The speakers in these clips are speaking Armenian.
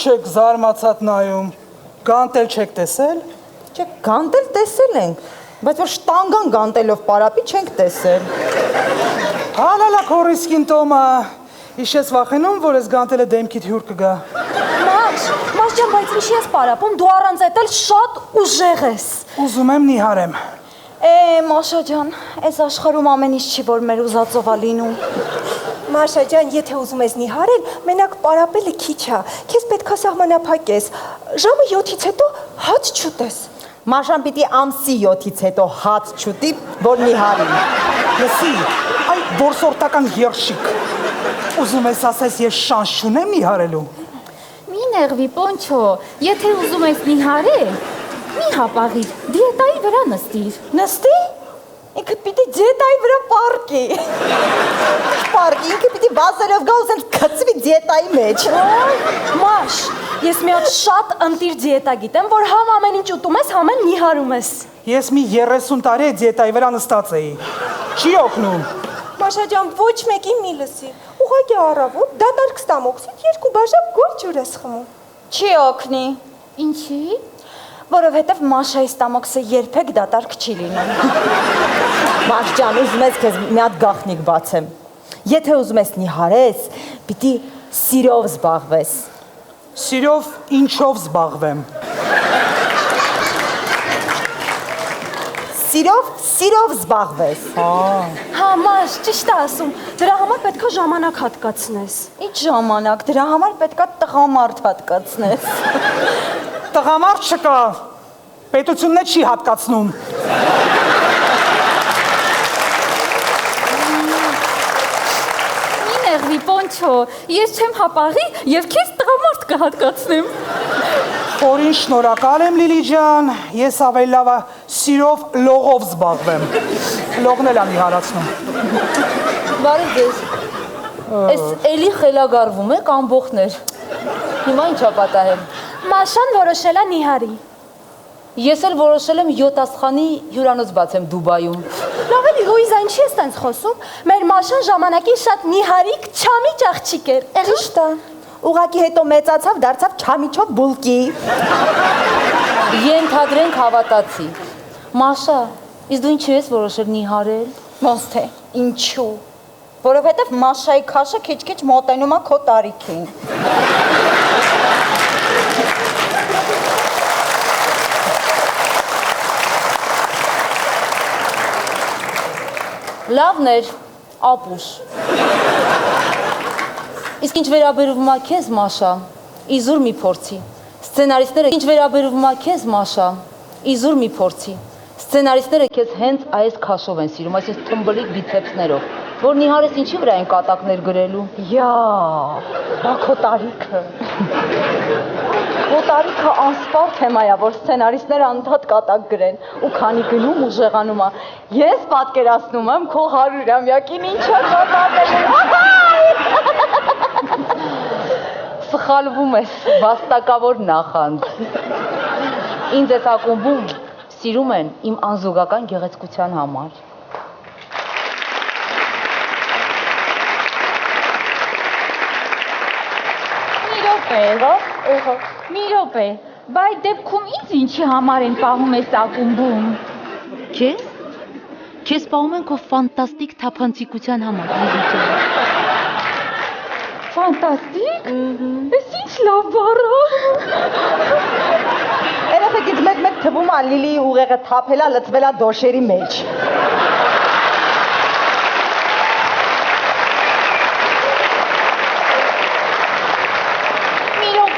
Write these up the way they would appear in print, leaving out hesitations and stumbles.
չեք զարմացած նայում։ Գանտել չեք տեսել։ Չէ, գանտել տեսել ենք, բայց որ շտանգան գանտելով պարապի չենք տեսել։ Հալալա քորիսկին տոմա։ Իշես վախենում, որ ես գանտելը դեմքիդ հյուր կգա։ Մաշ ջան, բայց ինչի ես պարապում, դու առանց էդ էլ շատ ուժեղ ես։ Ուզում եմ նիհարեմ։ Մաշա ջան, այս աշխարհում ամեն ինչ չի, որ մեր ուզածով է լինում։ Մաշա ջան, եթե ուզում ես նիհարել, մենակ պարապելը քիչ է։ Քեզ պետք է սահմանափակես։ Ժամը 7-ից հետո հաց չուտես։ Մաշան պիտի ամսի 7-ից հետո հաց չուտի, որ նիհարի։ Լսի, այ որսորդական երշիկ։ Ուզում ես ասես ես շանս չունեմ նիհարելու։ Մի նեղվի Պոնչո, եթե ուզում ես նիհարել, մի հապաղիր, դիետայի վրա նստիր։ Նստի, ինքը պիտի դիետայի վրա պարկի։ Պարկի, ինքը պիտի վազելով գա ու զենց կծվի դիետայի մեջ։ Մաշ, ես մի հատ շատ ընտիր դիետա գիտեմ, որ համ ամեն ինչ ուտում ես, համ էլ նիհարում ես։ Ես մի 30 տարի դիետայի վրա նստած էի։ Չի օգնում։ Մաշա ջան, ոչ մեկին մի լսի։ Ուղղակի առավոտ դատարկ ստամոքսից 2 բաժակ գոր ջուր ես խմում։ Չի օգնի։ Ինչի։ Որովհետև Մաշայի ստամոքսը երբեք դատարկ չի լինում։ Մաշ ջան, ուզում ես քեզ մի հատ գաղտնիք բացեմ։ Եթե ուզում ես նիհարես, պիտի սիրով զբաղվես։ Սիրով ինչով զբաղվեմ։ Սիրով զբաղվես։ Հա, Մաշ, ճիշտ է ասում։ Դրա համար պետք է ժամանակ հատկացնես։ Ինչ ժամանակ, դրա համար պետք է տղամարդ հատկացնես։ Տղամարդ չկա։ Պետությունն է չի հատկացնում։ Մի նեղվի Պոնչո, ես չեմ հապաղի եւ քեզ տղամարդ կհատկացնեմ։ Խորին շնորհակալ եմ Լիլի ջան, ես ավելի լավ է սիրով լողով զբաղվեմ։ Լողն էլ եմ նիհարացնում։ Բարի ձեզ։ Էս էլի խելագարվում եք ամբողջներ։ Հիմա ինչա պատահեմ։ Մաշան որոշել է նիհարի։ Ես էլ որոշել եմ 7 աստղանի հյուրանոց բացեմ Դուբայում։ Լավ էլի, Լուիզա, ինչի ես տենց խոսում։ Մեր Մաշան ժամանակին շատ նիհարիկ, չամիչ աղջիկ էր։ Ճիշտ է։ Ուղղակի հետո մեծացավ, դարձավ չամիչով բուլկի։ Ենթադրենք հավատացի։ Մաշա, իսկ դու ինչու ես որոշել նիհարել։ Ոնց թե, ինչու։ Որովհետև Մաշայի քաշը քիչ-քիչ մոտենում է քո տարիքին։ Լավն էր, ապուշ։ Իսկ ինչ վերաբերվում է քեզ, Մաշա, իզուր մի փորձի։ Սցենարիստները ինչ վերաբերվում է քեզ, Մաշա, իզուր մի փորձի։ Սցենարիստները քեզ հենց այս քաշով են սիրում, այս թմբլիկ բիցեպսներով, որ նիհարես ինչի վրա են կատակներ գրելու։ Բա քո տարիքը։ Քո տարիքը անսպար թեմա է, որ սցենարիստները անդադ կատակ գրեն ու քանի գնում ու ժեղանում է։ Ես պատկերացնում եմ քո 100-ամյակին ինչ է կատակել։ Սխալվում ես, վաստակավոր նախանձ։ Ինձ այս ակումբում սիրում են իմ անզուգական գեղեցկության համար։ Մի րոպե, բայց դեպքում ինձ ինչի համար են պահում ես ակումբում։ Քեզ? Քեզ պահում են քո ֆանտաստիկ թափանցիկության համար։ Ֆանտաստիկ։ Էս ինչ լավ բառ է։ Երեխեքից մեկ թվում է Լիլիի ուղեղը թափելա, լցվելա դոշերի մեջ։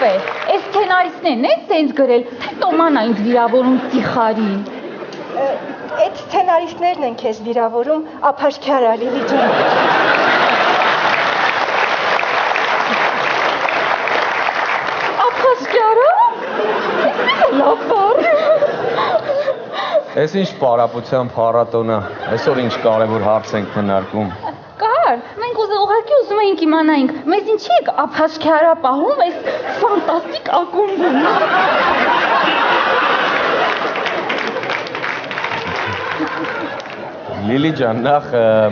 Այս սցենարիստներն են տենց գրել, թե Տոման ինձ վիրավորում ծիխարի։ Այդ սցենարիստներն են քեզ վիրավորում, ափաշքարա Լիլի ջան։ Ափաշքարա։ Լավ բառ։ Էս ինչ պարապության փառատոն է, այսօր ինչ կարևոր հարց ենք քննարկում։ Կար, մենք ուղղակի ուզում էինք իմանայինք, մեզ ինչի եք ափաշքարա պահում այս ֆանտաստիկ ակումբում։ Լիլի ջան, նախ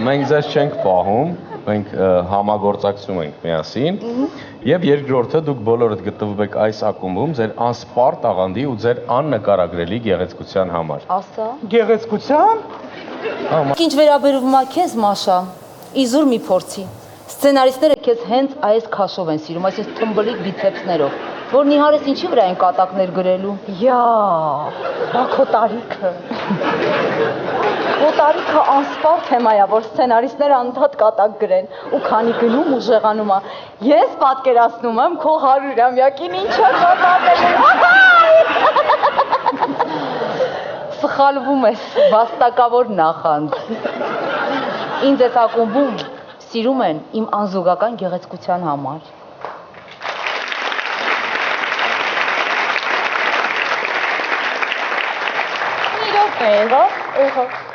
մենք ձեզ չենք պահում, մենք համագործակցում ենք միասին, եւ երկրորդը դուք բոլորդ գտնվում եք այս ակումբում ձեր անսպար տաղանդի ու ձեր աննկարագրելի գեղեցկության համար։ Ասա։ Գեղեցկության։ Ինչ վերաբերվում է քեզ, Մաշա, իզուր մի փորձի։ Սցենարիստները քեզ հենց այս քաշով են սիրում, այս թմբլիկ բիցեպսներով, որ նիհարես ինչի վրա են կատակներ գրելու։ Յա, բա քո տարիքը։ Քո տարիքը անսպար թեմա է, որ սցենարիստները անդադ կատակ գրեն ու քանի գնում ու ժեղանում է։ Ես պատկերացնում եմ քո 100-ամյակին ինչա կատակել։ Սխալվում ես, վաստակավոր նախանձ։ Ինձ այս ակումբում սիրում են իմ անզուգական գեղեցկության համար։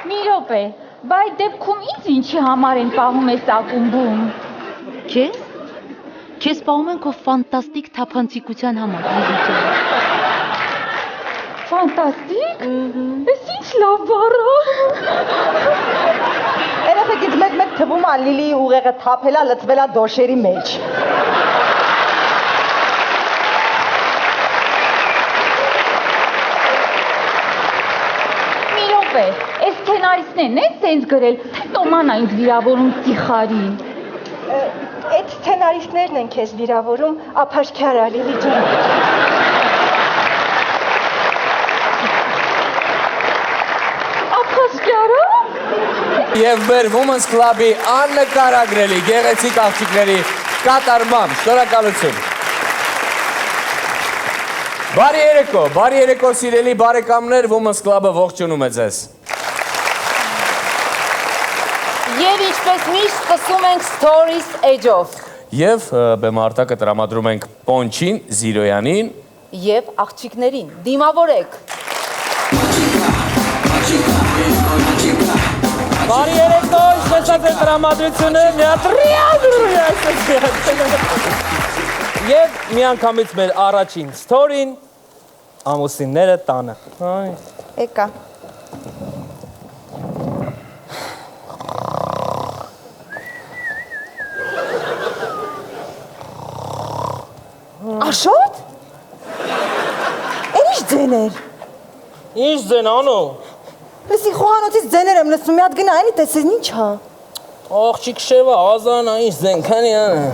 Մի րոպե, բայց դեպքում ինձ ինչի համար են պահում ես ակումբում։ Քեզ? Քեզ պահում են քո ֆանտաստիկ թափանցիկության համար։ Ֆանտաստիկ։ Էս ինչ լավ բառ է։ Երեխեքից մեկ թվում է Լիլիի ուղեղը թափելա լցվելա դոշերի մեջ։ Մի րոպե, այս սցենարիստներն են սենց գրել, թե Տոման ինձ վիրավորում ծիխարին։ Այդ սցենարիստներն են քեզ վիրավորում, ապաշքյարա Լիլի ջան։ Ապաշքյարա։ Եվ մեր Women's Club-ի աննկարագրելի գեղեցիկ աղջիկների կատարմամբ, շնորհակալություն։ Բարի երեկո սիրելի բարեկամներ, Women's Club-ը ողջունում է ձեզ։ Եվ ինչպես միշտ սկսում ենք Stories Age-ով։ Եվ բեմարտակը տրամադրում ենք Պոնչին, Զիրոյանին Եվ աղջիկներին դիմավորեք։ Բարի երեկո, ինչպես է տրամադրությունը, Եվ միանգամից մեր առաջին ստորին, ամուսինները տանը։ Եկա։ Աշոտ։ Ինչ ձեներ։ Ինչ ձեն անո։ Լսի խոհանոցից ձեներ եմ լսում, մի հատ գնա, այնի տեսես ինչ հա։ Աղջիկ շևա, ազանա, ինչ ձեն, քանի անը։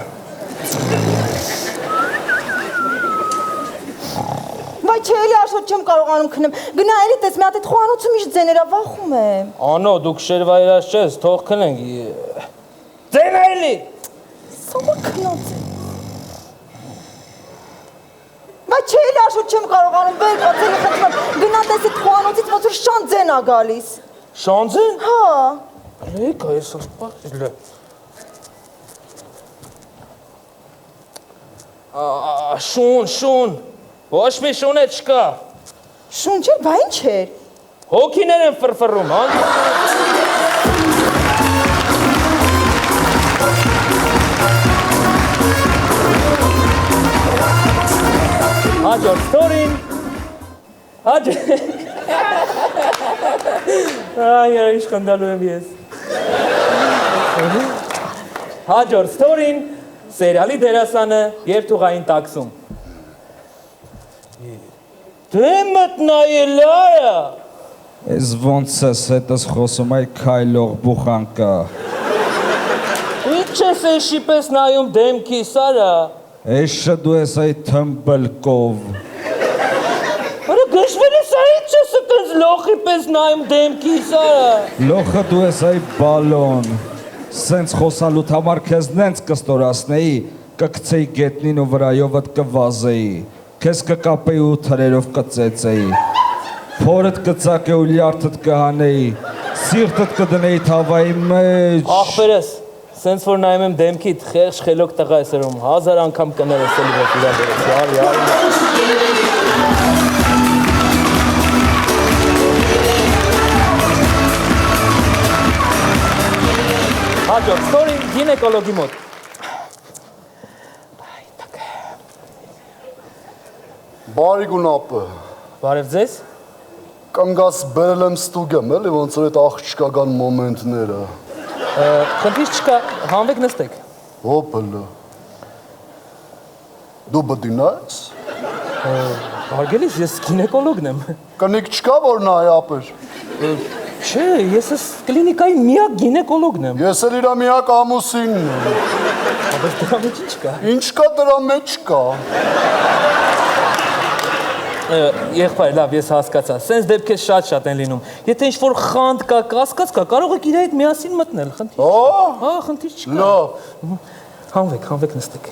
Վայ չէ, էլի Աշոտ չեմ կարողանում քնեմ։ Գնա, էլի տես, մի հատ այդ խոհանոցում ինչ ձեներ ա, վախում եմ։ Անո, դուք շերվա երաս չես, թող քնենք։ Ձեն էլի։ Սովոր քնած է։ Վայ չէ, էլի Աշոտ չեմ կարողանում, վեր կացելի խնդրում եմ։ Գնա տես այդ խոհանոցից ոնց որ շան ձեն ա գալիս։ Շանձեն։ Հա։ Լեկա, ես ասպահ, Շուն, ոչ մի շուն է չկա։ Շուն չէր, բա ինչ էր։ Հոգիներ են ֆրֆռում, հա։ Հաջորդ ստորին, Այ, ինչ կնդալու եմ ես։ Հաջորդ ստորին, սերիալի դերասանը երթուղային տաքսում։ Դե մտնայել արա։ Ես ոնց ես հետս խոսում այ քայլող բուխանկա։ Ինչ ես էշի պես նայում դեմքիս արա։ Էշը դու ես այ թմբլկով։ Արա գշվել ես այդ չես տենց լոխի պես նայում դեմքիս արա։ Լոխը դու ես այ բալոն։ Սենց խոսալուտ համար քեզ նենց կստորացնեի, կգցեի գետնին ու վրայովդ կվազեի, քեզ կկապեի ու թրերով կծեծեի, փորդ կծակե ու լյարդդ կհանեի, սիրտդ կդնեի թավայի մեջ։ Ախպերս, սենց որ նայում եմ դեմքիդ, խեղճ խելոք տղա ես երում, 1000 անգամ կներես էլի որ իրաբերես, արի։ Հաջորդ ստորին գինեկոլոգի մոտ։ Բարի գունապը։ Բարև ձեզ։ Կանգաս բերել եմ ստուգեմ, էլի ոնց որ այդ աղջկական մոմենտները։ Խնդիր չկա, հանվեք նստեք։ Հոպլը։ Դու բդինա ես։ Հարգելիս, ես գինեկոլոգն եմ։ Կնիկ չկա, որ նայ ապեր։ Չէ, ես ես կլինիկայի միակ գինեկոլոգն եմ։ Ես էլ իրա միակ ամուսինն եմ։ Բայց դրա մեջ ինչ կա։ Ինչ կա դրա մեջ կա։ Եղբայր, լավ, ես հասկացա։ Սենց դեպքեր շատ են լինում։ Եթե ինչ-որ խանդ կա, կասկած կա, կարող եք իր հետ միասին մտնել, խնդիր։ Հա, խնդիր չկա։ Լավ։ Հանվեք նստեք։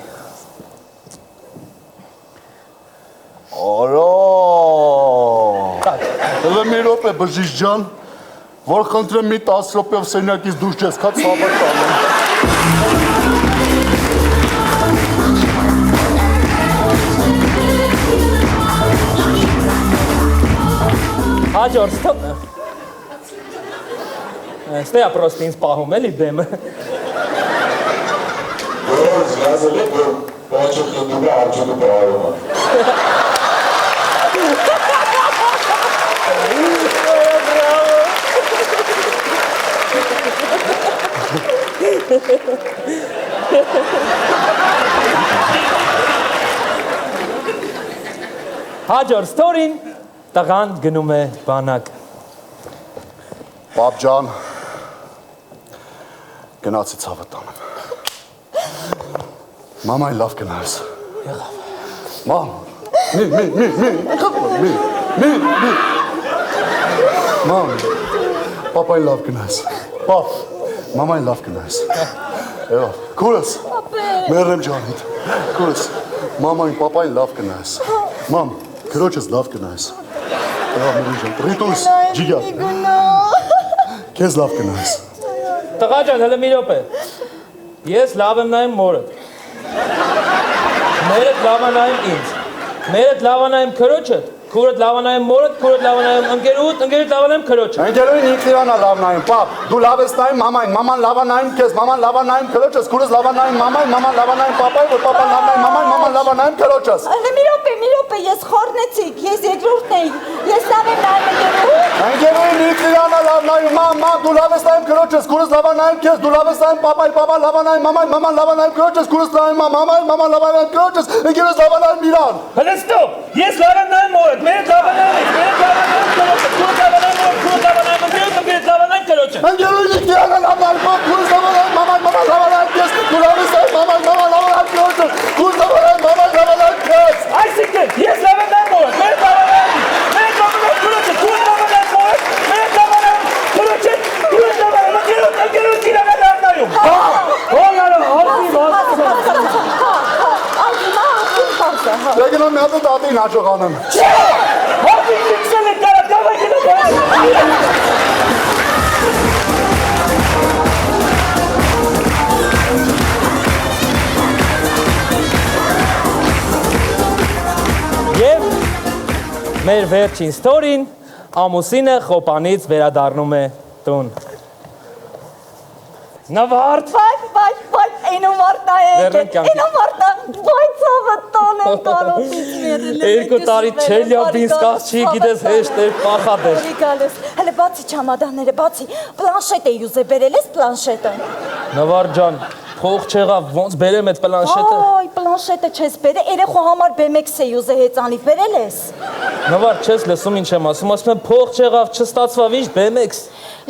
Արա։ Հələ մի րոպե բժիշկ ջան, որ խնդրեմ մի 10 րոպեով սենյակից դուրս չես գա, ցավը տանեմ։ Հաջորդ, ստոպ։ Ստեյա պրոստի ինձ պահում էլի դեմը։ Որ զգազել է, որ պաչոք նտուգը արջոտը պահարում է։ Հաջորդ ստորին տղան գնում է բանակ։ Պապ ջան, գնացի ցավը տանեմ։ Մամային լավ գնաս։ Մամ, մի։ Մամ, պապային լավ գնաս։ Պապ, մամային լավ գնաս։ Եվ, քուրս, մերեմ ջանիդ, քուրս, մամային պապային լավ գնաս։ Մամ, քրոջս լավ գնաս։ Եվ, մերեմ ջան, տրիտուս, ջիգա։ Քեզ լավ գնաս։ Տղա ջան, հələ մի րոպե։ Ես լավ եմ նայում մորդ։ Մերդ լավ է նայում ինձ։ Մերդ լավ է նայում քրոջդ, քուրդ լավ է նայում մորդ, քուրդ լավ է նայում ընկերուդ, ընկերուդ լավ է նայում քրոջը։ Ընկերուին ինքնիրանա լավ նայում, պապ, դու լավ ես նայում մամային, մաման լավ է նայում քեզ, մաման լավ է նայում քրոջս, քուրս լավ է նայում մամային, մաման լավ է նայում պապային, որ պապան լավ նայում մամային, մաման լավ է նայում քրոջս։ Հələ մի րոպե, ես խորնեցիք, ես երկրորդն էի, ես լավ եմ նայում ընկերուհու։ Ընկերուին ինքնիրանա լավ նայում, մամ, դու լավ ես նայում քրոջս, քուրս լավ է նայում քեզ, դու լավ ես նայում պապային, պապան լավ է նայում մամային, մաման լավ է նայում քրոջս, քուրս նայում մամային, մաման լավ է նայում քրոջս, ընկերուս լավ է նայում իրան։ Հələ ստոպ, ես լավ եմ նայում մորդ, մերդ լավ է նայում ինձ, մերդ լավ է նայում քրոջը, քուրդ լավ է նայում մորդ, քուրդ լավ է նայում ընկերուդ, ընկերուդ լավ է նայում քրոջը։ Ընկերուին ինքնիրանա լավ նայում, պապ, քուրս լավ է նայում մամային, մաման լավ է նայում քեզ, դու լավ ես նայում մամային, մաման լավ է նայում քրոջս, քուրս լավ է նայում մամային, լավ է նայում քեզ։ Այսինքն, ես լավ եմ նայում մորդ, մերդ լավ է նայում ինձ, մերդ լավ է նայում քրոջը, քուրդ լավ է նայում մորդ, մերդ լավ է նայում քրոջը, քուրդ լավ է նայում ընկերուդ իրան է լավ նայում։ Դեգնա մի հատ տատին հաջողանեմ։ Չէ, հոպի ինքսել է կարա, դավայ Եվ մեր վերջին ստորին ամուսինը խոպանից վերադառնում է տուն։ Նավարդ։ Վայ, այնու մարդա Վերնենք կյանքի։ Այնու մարդա, վայ ցավը տանեմ կարոտից մերել եմ։ 2 տարի չելյաբին սկաց չի գիտես հեշտ էր պախադեր։ Գալես, հələ բացի չամադանները, բացի պլանշետ էի ուզե բերել ես պլանշետը։ Նավարդ ջան, փող չեղավ, ոնց բերեմ այդ պլանշետը։ Այ, պլանշետը չես բերել, երեխու համար BMX էի ուզե հեծանիվ բերել ես։ Նավարդ չես լսում ինչ եմ ասում եմ փող չեղավ, չստացվավ ինչ BMX։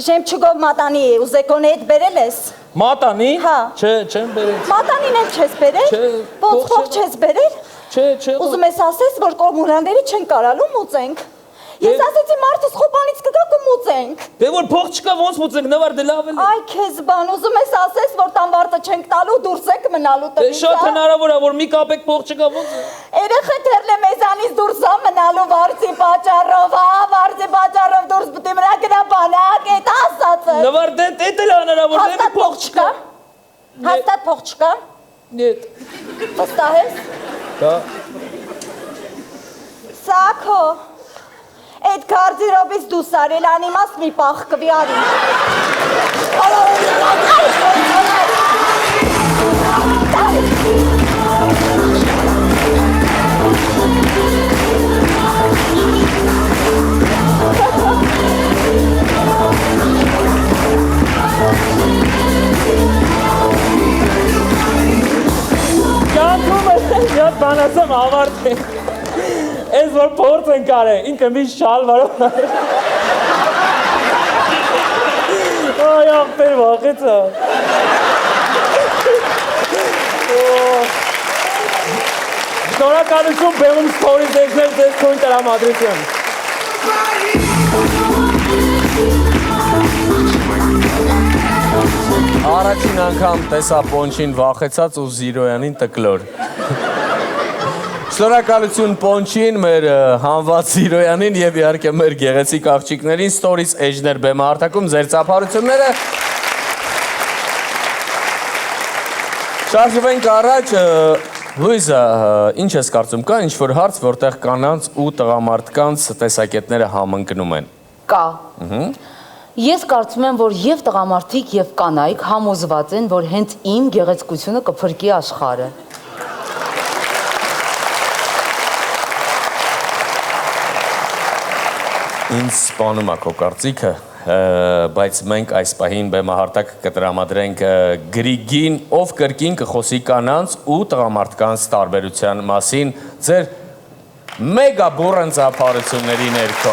Ժեմչուգով մատանի է, ուզե կոնե հետ բերել ես։ Մատանի։ Հա։ Չէ, չեմ բերել։ Մատանին էլ չես բերել։ Չէ, Ոնց փող չես բերել։ Չէ։ Ուզում ես ասես, որ կոմունաների չեն կարալու մուծենք։ Ես ասեցի մարդս խոպանից կգա կմուծենք։ Դե որ փող չկա ոնց մուծենք, նվար դե լավ է։ Այ քեզ բան, ուզում ես ասես, որ տան վարձը չենք տալու, դուրս եք մնալու Դե տնից։ շատ հնարավոր է, որ մի կապեք փող չկա ոնց։ Երեխա թերլե մեզանից դուրս է մնալու վարձի պատճառով, վարձի պատճառով դուրս պիտի մնա գնա բանակ, էդ ասածը։ Նվար դե էլ է հնարավոր, դե մի փող չկա։ Հաստատ փող չկա։ Նետ։ Վստահ ես։ Դա։ Սակո։ Այդ կարդիրոբից դու սարել անիմաս մի պախ կվիարի։ ասեմ ավարտի։ Այս որ փորձ են կարել, ինքը մի շալ վարով։ Այ ախպեր վախեցա։ Շնորհակալություն բեմում ստորի դեկնել ձեզ քույն տրամադրություն։ Առաջին անգամ տեսա Պոնչին վախեցած ու Զիրոյանին տկլոր։ Շնորհակալություն Պոնչին, մեր հանված Զիրոյանին եւ իհարկե մեր գեղեցիկ աղջիկներին, ստորից էջներ բեմահարտակում ձեր ծափարությունները։ Շարժվենք առաջ, Լուիզա, ինչ ես կարծում, կա ինչ-որ հարց, որտեղ կանանց ու տղամարդկանց տեսակետները համընկնում են։ Կա։ Ես կարծում եմ, որ եւ տղամարդիկ եւ կանայք համոզված են, որ հենց իմ գեղեցկությունը կփրկի աշխարհը։ Ինձ սպանում է քո կարծիքը, բայց մենք այս պահին բեմահարտակ կտրամադրենք Գրիգին, ով կրկին կխոսի կանանց ու տղամարդկանց տարբերության մասին ձեր մեգա բուրըն ծափարությունների ներքո։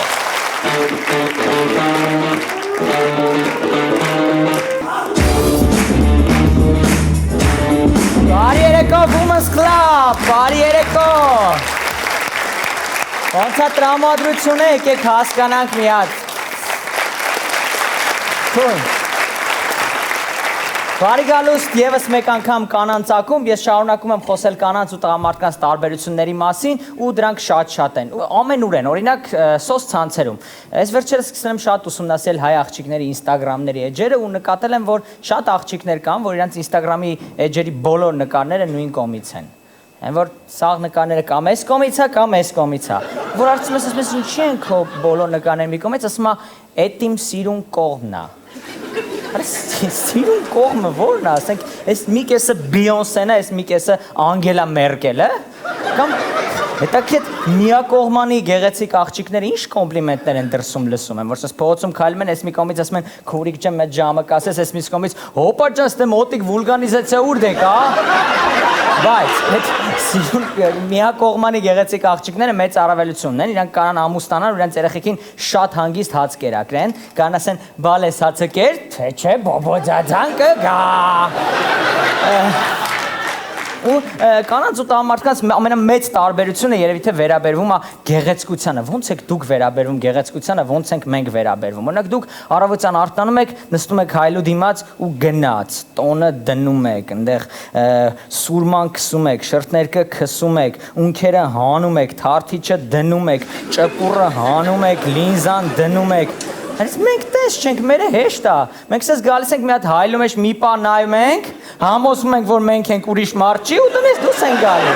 Բարի երեկո Women's Club, բարի երեկո։ Ոնց է տրամադրությունը, եկեք հասկանանք մի հատ։ Քույն։ Բարի գալուստ եւս մեկ անգամ կանանց ակումբ, ես շարունակում եմ խոսել կանանց ու տղամարդկանց տարբերությունների մասին ու դրանք շատ են։ Ամենուր են, օրինակ սոցցանցերում։ Այս վերջերս սկսել եմ շատ ուսումնասիրել հայ աղջիկների Instagram-ների էջերը ու նկատել եմ, որ շատ աղջիկներ կան, որ իրենց Instagram-ի էջերի բոլոր նկարները նույն կողմից են։ Այն որ սաղ նկարները կամ այս կողմից է, կամ այս կողմից է։ Որ արդյոք ասես ինչի են քո բոլոր նկարները մի կողմից, ասում է, «Էդ իմ սիրուն կողմն է»։ Սիրուն կողմը ո՞րն է, ասենք, այս մի կեսը Բիյոնսեն է, այս մի կեսը Անգելա Մերկելը, կամ հետաքրքիր միակողմանի գեղեցիկ աղջիկները ինչ կոմպլիմենտներ են դրսում լսում են, որ ասես փողոցում քայլում են, այս մի կողմից ասում են քուրիկ ջան մեծ ժամը կասես, այս մյուս կողմից հոպա ջան, ստե մոտիկ վուլգանիզացիա ուր դեք, Բայց այդ սիրուն միակողմանի գեղեցիկ աղջիկները մեծ առավելություն ունեն, իրանք կարան ամուսնանան ու իրենց երեխեքին շատ հանգիստ հաց կերակրեն, կարան ասեն բալես հացը կեր, թե չէ բոբոջաջան կգա։ Ու կանանց ու տղամարդկանց ամենամեծ տարբերությունը երևի թե վերաբերվում է գեղեցկությանը։ Ոնց եք դուք վերաբերվում գեղեցկությանը, ոնց ենք մենք վերաբերվում։ Օրինակ դուք առավոտյան արթնանում եք, նստում եք հայլու դիմաց ու գնաց, տոնը դնում եք, այնտեղ սուրման քսում եք, շրթներկը քսում եք, ունքերը հանում եք, թարթիչը դնում եք, ճպուռը հանում եք, լինզան դնում եք։ Մենք տես չենք, մերը հեշտ է։ Մենք սես գալիս ենք մի հատ հայլու մեջ մի պա նայում ենք, համոզում ենք, որ մենք ենք ուրիշ մարդ չի ու տնես դուս ենք գալի։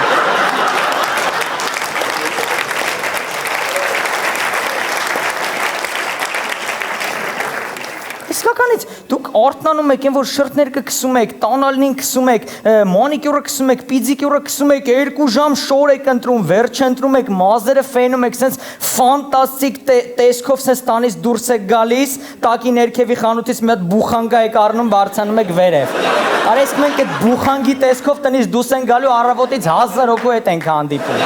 Իսկականից դուք արթնանում եք, այն որ շրթներկը քսում եք, տանալնին քսում եք, մանիկյուրը քսում եք, պիդիկյուրը քսում եք, 2 ժամ շոր եք ընտրում, վերջը ընտրում եք, մազերը ֆենում եք, սենց ֆանտաստիկ տեսքով սենց տանից դուրս եք գալիս, տակի ներքևի խանութից մի հատ բուխանգա եք առնում, բարձանում եք վերև։ Արա իսկ մենք այդ բուխանգի տեսքով տնից դուրս են գալու առավոտից 1000 հոգու հետ ենք հանդիպում։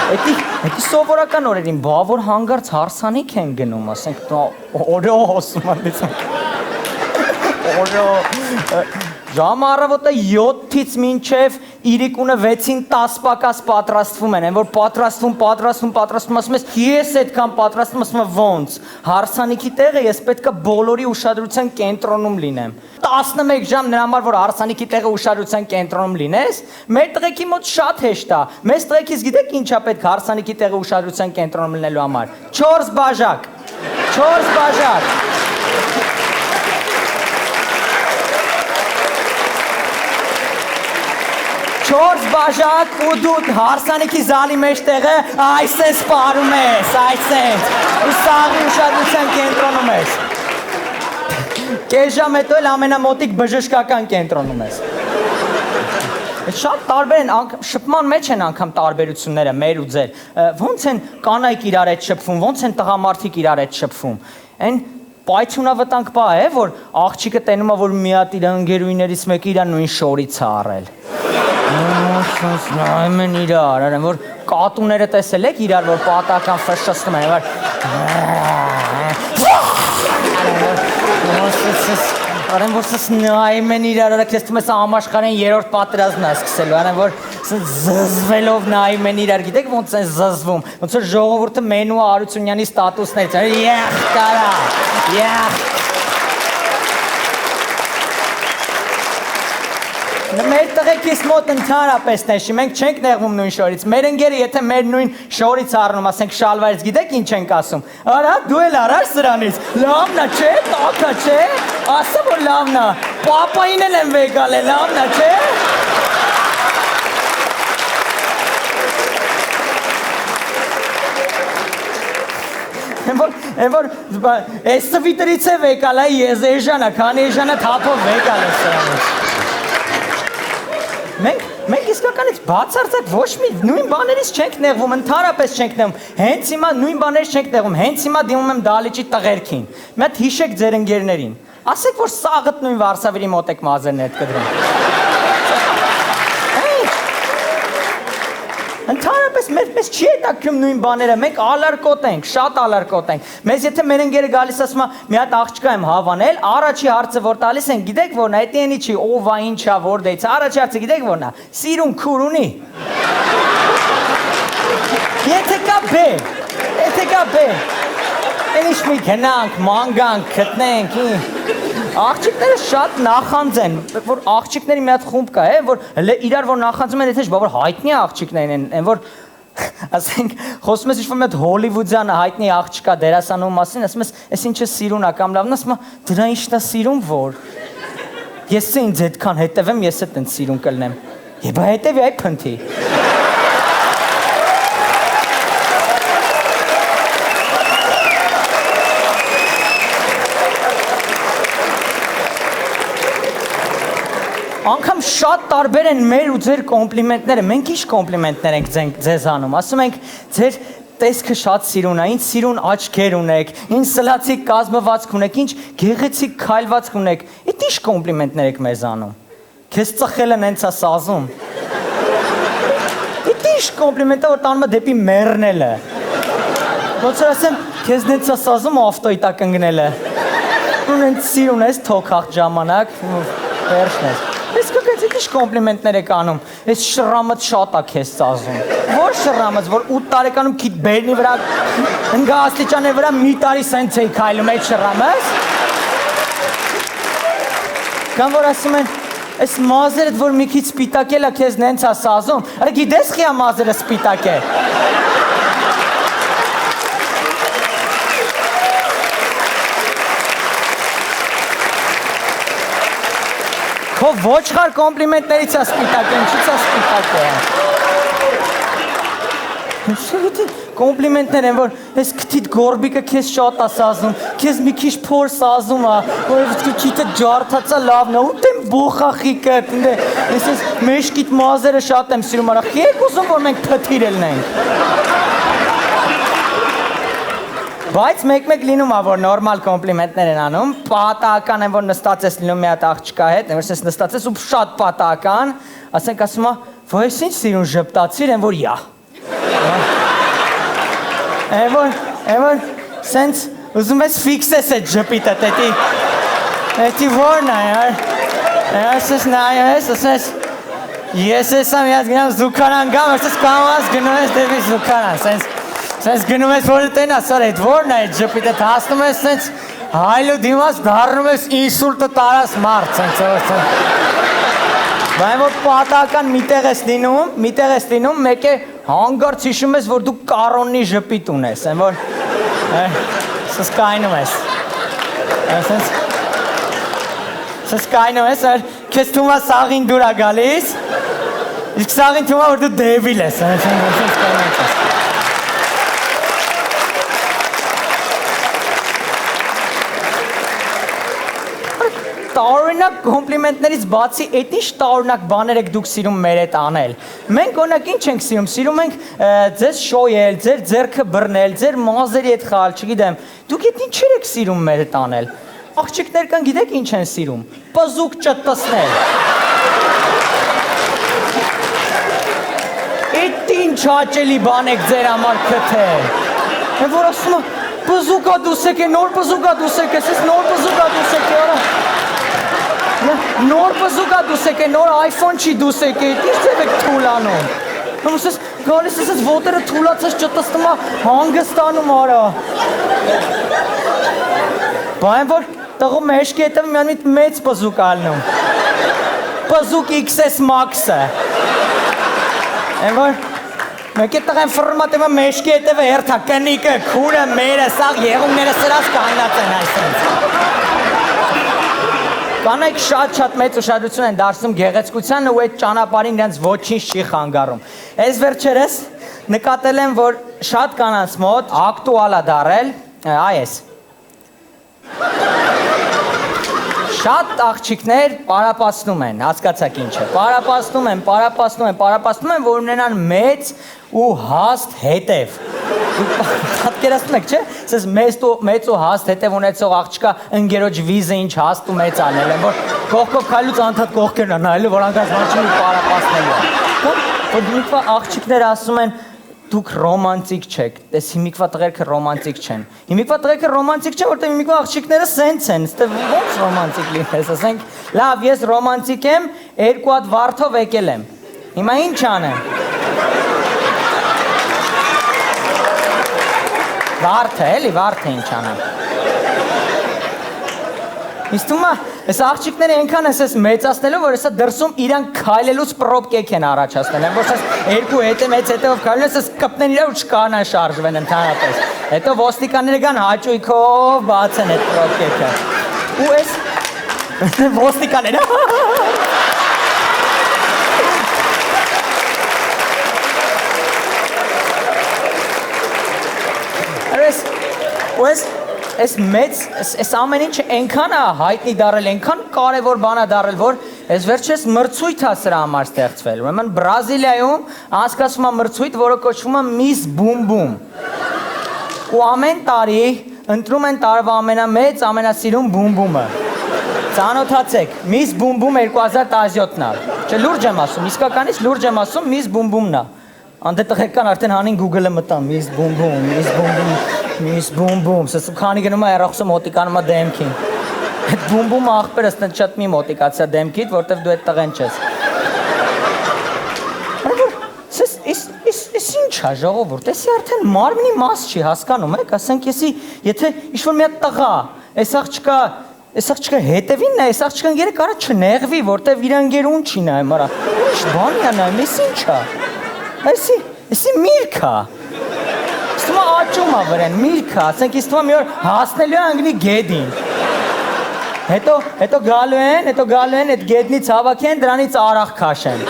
Էդի սովորական օրերին, բա որ հանգարց հարսանիք են գնում, ասենք, օրո հոսում անդից Ժամը առավոտը 7-ից մինչև իրիկունը 6-ին 10 պակաս պատրաստվում են, որ պատրաստվում, ասում ես, ես այդքան պատրաստվում, ասում եմ, ոնց, հարսանիքի տեղը ես պետք է բոլորի ուշադրության կենտրոնում լինեմ, 11 ժամ նրա համար, որ հարսանիքի տեղը ուշադրության կենտրոնում լինես, մեր տղեկի մոտ շատ հեշտ է, մեզ տղեկից գիտեք ինչա պետք հարսանիքի տեղը ուշադրության կենտրոնում լինելու համար, 4 բաժակ, 4 բաժակ ու դու հարսանիքի զալի մեջ տեղը այս ես պարում ես, այս ես, ու սաղի ուշադրության կենտրոնում ես, կես ժամ հետո էլ ամենամոտիկ բժշկական կենտրոնում ես, շատ տարբեր են, շպման մեջ են անգամ տարբերությունները մեր ու ձեր, ոնց են կանայք իրար հետ շպվում, ոնց են տղամարդիկ իրար հետ շպվում, են պայթյունավտանգ պա որ աղջիկը տենում է, որ մի հատ իր ընկերուհիներից մեկը իր նույն շորից է առել, Նայում են իրար, արեմ, որ կատուները տեսել եք իրար, որ պատական ֆշշտում են, արեմ, որ սս նայում են իրար, արա կեզ թում ես ամաշխարեն երորդ պատրազմն է սկսելու, արեմ, որ զզվելով նայում են իրար, գիտեք ոնց են զզվում, ոնց որ ժողովուրդը մենու Արությունյանի ստատուսներից, եխ կարա, եխ Մեր տղեկիս մոտ ընդհանրապես նեշի, մենք չենք նեղվում նույն շորից, մեր ընկերը եթե մեր նույն շորից առնում, ասենք շալվարից, գիտեք ինչ ենք ասում, արա դու էլ առար սրանից, լավնա չէ, տակա չէ, ասա որ լավնա, պապային էլ եմ վեգալ է, լավնա չէ, Են որ այս սվիտերից է վեկալ, ես էժանա, քան էժանա թափով վեկալ է սրանից Մենք իսկականից բացարձակ ոչ մի նույն բաներից չենք նեղվում, ընդհանրապես չենք նեղվում, հենց հիմա նույն բաներից չենք նեղվում, հենց հիմա դիմում եմ դալիճի տղերքին, մի հատ հիշեք ձեր ընկերներին, ասեք որ սաղըտ նույն Վարշավերի մոտ եք մազերն հետ կդրում Ընդհանրապես մեզ չի հետաքրքրում նույն բաները, մենք ալարկոտ ենք, շատ ալարկոտ ենք։ Մեզ եթե մեր ընկերը գալիս ասում է, մի հատ աղջկա եմ հավանել, առաջի հարցը որ տալիս են, գիտեք որն է, դա էնի չի, ով է, ինչ է, որտեղից, առաջի հարցը գիտեք որն է, սիրուն քուր ունի։ Եթե կա բե, ինչ մի գնանք, մանգանք, գտնենք, Աղջիկները շատ նախանձ են, որ աղջիկների մի հատ խումբ կա, որ իրար որ նախանձում են, եթե որ հայտնի աղջիկներն են, որ ասենք, խոսում ես ինչ-որ մի հատ հոլիվուդյան հայտնի աղջկա դերասանու մասին, ասում ես, այս ինչը սիրուն է կամ լավն, ասում է, դրա ինչն է սիրուն որ։ Ես ինձ այդքան հետևեմ, ես էլ տենց սիրուն կլնեմ։ Եբա հետևի այ փնթի։ Անգամ շատ տարբեր են մեր ու ձեր կոմպլիմենտները, մենք ինչ կոմպլիմենտներ ենք ձեզ անում, ասում ենք ձեր տեսքը շատ սիրուն է, ինչ սիրուն աչքեր ունեք, ինչ սլացիկ կազմվածք ունեք, ինչ գեղեցիկ քայլվածք ունեք, այդ ինչ կոմպլիմենտներ եք մեզ անում, քեզ ծխելը նենց է սազում, այդ ինչ կոմպլիմենտ է, որ տանում է դեպի մեռնելը, ոնց որ ասեմ, քեզ նենց է սազում ավտոյի տակ ընկնելը, ու նենց սիրուն ես թոքախտ ժամանակ, վերջն ես, Ես կգեց, ինչ կոմպլիմենտներ եք անում, ես շրամըց շատ է քեզ ծազում, որ շրամըց, որ 8 տարեկանում քիտ բերնի վրա, ընգա աստիճաներ վրա մի տարի սենց էի քայլում այդ շրամըց, կամ որ ասում են, այս մազերդ, որ մի քիչ սպիտակել է քեզ նենց է սազում, արը գիտես խիա մազերը սպիտակ է, Քո ոչխար կոմպլիմենտներից է սպիտակ է, ինչից է սպիտակ է։ Կոմպլիմենտներ են, որ ես քթիդ գորբիկը քեզ շատ է սազում, քեզ մի քիչ փոր սազում է, որ քիթը ջարդած է լավն է, ու դեմ բոխախիկը, ես մեջքիդ մազերը շատ եմ սիրում, արա եք ուզում, որ մենք փթիր ելնենք։ Բայց մեկ-մեկ լինում է, որ նորմալ կոմպլիմենտներ են անում, պատահական են, որ նստած ես լինում մի հատ աղջկա հետ, որ ես նստած ես ու շատ պատահական, ասենք ասում է, որ ես ինչ սիրուն ժպտացիր են, որ յա։ Որ սենց ուզում ես ֆիքսես այդ ժպիտը, տետի որն է, ասես նայում ես, ասես, ես եսա մի հատ գնամ զուքարան գամ, ասես կամաս գնում ես դեպի զուքարան, Սենց գնում ես որը տենա, սար այդ որն է այդ ժպիտը, հասնում ես սենց հայլու դիմաց դարնում ես ինսուլտը տարած մարդ, սենց Բայց որ պատահական միտեղ ես լինում, մեկ է հանգարց հիշում ես, որ դու կարոնի ժպիտ ունես, են որ սենց կայնում ես, սենց կայնում ես, կեզ թումա սաղին դուր է գալիս, իսկ սաղին թումա, որ դու դեվիլ ես, սենց կայնում ես Տարօրինակ կոմպլիմենտներից բացի այդ ինչ տարօրինակ բաներ եք դուք սիրում մեր հետ անել։ Մենք օրինակ ինչ ենք սիրում ենք ձեզ շոյել, ձեր ձեռքը բռնել, ձեր մազերի հետ խաղալ, չգիտեմ։ Դուք այդ ինչեր եք սիրում մեր հետ անել։ Աղջիկներ կան, գիտեք ինչ են սիրում։ Պզուկ ճտտսնել։ հաճելի բան եք ձեր համար քթել։ Են որ ասում եմ, բզուկա դուսեք է, նոր բզուկա դուսեք է, ես նոր բզուկա դուսեք է, արա։ Նոր բզուկա դուսեք է, նոր iPhone չի դուսեք է, ինչ ձև եք թուլանում։ Ամուսես գալիս ես ոտերը թուլացած ճտստում հանգստանում արա։ Բայն որ տղու մեջքի հետև միան միտ մեծ բզուկ ալնում։ Բզուկ XS Max-ը։ Են որ մեկ է տղեն ֆրմատ եմը մեջքի հետև հերթա կնիկը, քուրը, մերը, սաղ եղունները սրած կանած են այսենց։ Կանայք շատ մեծ ուշադրություն են դարձնում գեղեցկությանը ու այդ ճանապարհին իրենց ոչինչ չի խանգարում։ Այս վերջերս նկատել եմ, որ շատ կանանց մոտ ակտուալ է դարել այս։ Շատ աղջիկներ պարապացնում են, հասկացաք ինչ է։ Պարապացնում են, որ ունենան մեծ ու հաստ հետև։ Պատկերացնում եք, չէ՞։ Սես մեծ ու հաստ հետև ունեցող աղջկա ընկերոջ վիզը ինչ հաստ ու մեծ անել են, որ կողքով քայլուց անդադ կողքերն են նայելու, որ անգամ ոչ մի պարապացնելու է։ Որ հիմիկվա աղջիկներ ասում են դուք ռոմանտիկ չեք, տես հիմիկվա տղերքը ռոմանտիկ չեն։ Հիմիկվա տղերքը ռոմանտիկ չեն, որտեղ հիմիկվա աղջիկները սենց են, ստե ոնց ռոմանտիկ լինես, ասենք, լավ, ես ռոմանտիկ եմ, երկու հատ վարդով եկել եմ։ Հիմա ինչ անեմ։ Վարդը, էլի, վարդը ինչ անեմ։ Իստումա, այս աղջիկները ենքան ես մեծացնելու, որ եսա դրսում իրան քայլելուց պրոպկեք են առաջացնել, են որ ես երկու մեծ հետևով քայլել ես կպնեն իրար ու չկանա շարժվեն ընդհանրապես, հետո ոստիկանները կան հաճույքով բացեն այդ պրոպկեքը, ու ես ոստիկաները, Այս մեծ, այս ամեն ինչը ենքան է հայտնի դարել, ենքան կարևոր բան է դարել, որ այս վերջերս մրցույթ է սրա համար ստեղծվել։ Ուրեմն Բրազիլիայում անցկացվում է մրցույթ, որը կոչվում է Miss Boom Boom։ Ու ամեն տարի ընտրում են տարվա ամենամեծ, ամենասիրուն Boom Boom-ը։ Ծանոթացեք, Miss Boom Boom 2017-ն է։ Չէ, լուրջ եմ ասում, իսկականից լուրջ եմ ասում, Miss Boom Boom-ն է։ Անդե տղեկան արդեն հանին Google-ը մտան, Miss Boom Boom, Miss Boom Boom, Miss Boom Boom, սս քանի գնում է հեռախոսը մոտիկանում է դեմքին։ Այդ Boom Boom-ը աղբերս տեն շատ մի մոտիկացիա դեմքիդ, որտեվ դու այդ տղեն չես։ Այս ինչ է ժողովուրդ, էսի արդեն մարմնի մաս չի հասկանում եք, ասենք եսի, եթե ինչ-որ մի հատ տղա, այս աղջկա հետևինն է, այս աղջկան գերը կարա չնեղվի, որտեվ իր ընկերուն չի նայում, արա, ինչ բանի է նայում, էս ինչ է։ Էսի միրք է։ Ստումա աճում է վրեն, միրք է, ասենք իստումա մի օր հասնելու է անգնի գեդին։ Հետո գալու են, այդ գեդնից հավաքեն, դրանից արաղ քաշեն։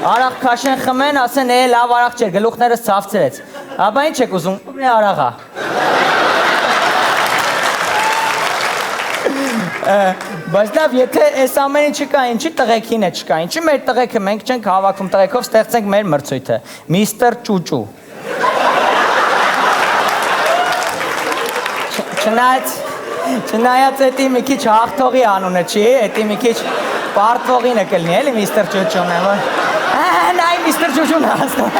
Արաղ քաշեն խմեն, ասեն, լավ արաղ չէր, գլուխներս ցավցրեց։ Աբա ինչ եք ուզում, մի արաղա։ Բայց լավ, եթե այս ամեն ինչը կա, ինչի տղեկին է չկա, ինչի մեր տղեկը մենք չենք հավաքում տղեկով, ստեղծենք մեր մրցույթը, Միստր Ճուճու։ Չնայած էտի մի քիչ հաղթողի անունը չի, էտի մի քիչ պարտվողին է կլնի, էլի Միստր Ճուճուն է, որ նայ Միստր Ճուճուն հասնում։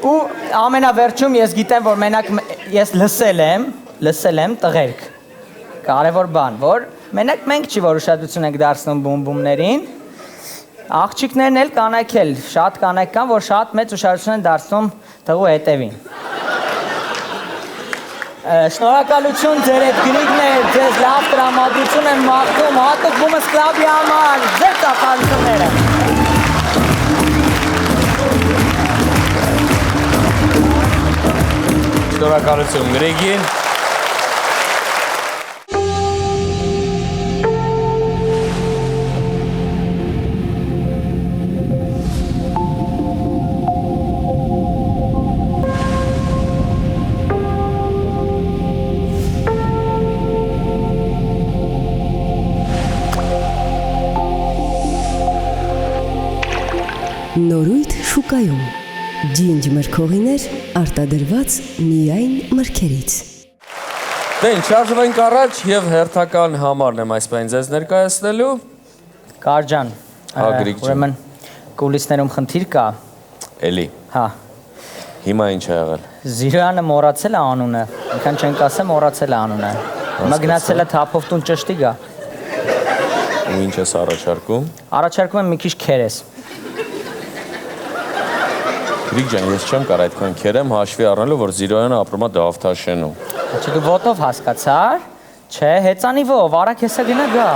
Ու ամենավերջում ես գիտեմ, որ մենակ ես լսել եմ տղերք, կարևոր բան, որ մենակ մենք չի, որ ուշադրություն ենք դարձնում բումբումներին, աղջիկներն էլ կանայք էլ, շատ կանայք կան, որ շատ մեծ ուշադրություն են դարձնում տղու հետևին։ Շնորհակալություն ձեր այդ գրիգներ, ձեզ լավ տրամադրություն եմ մաղթում, հատուկ Բումս կլաբի համար, ձեր ծափարությունները։ Շնորհակալություն Գրեգին։ Նորույթ շուկայում ջինջ մրգողիներ արտադրված միայն մրգերից։ Դե ինչ, շարժվենք առաջ եւ հերթական համարն եմ այս պայն ձեզ ներկայացնելու։ Կարջան, ուրեմն կուլիսներում խնդիր կա։ Էլի։ Հա։ Հիմա ինչ է եղել։ Զիրոյանը մոռացել է անունը։ Ինքան չենք ասեմ մոռացել է անունը։ Հիմա գնացել է թափով տուն ճշտի գա։ Ու ինչ ես առաջարկում։ Առաջարկում եմ մի քիչ քերես։ Գրիգ ջան, ես չեմ կարող այդքան քերեմ հաշվի առնելով, որ Զիրոյանը ապրում է Դավթաշենում։ Չէ, դու ոտով հասկացար։ Չէ, հեծանիվով, արա քեսա գնա գա։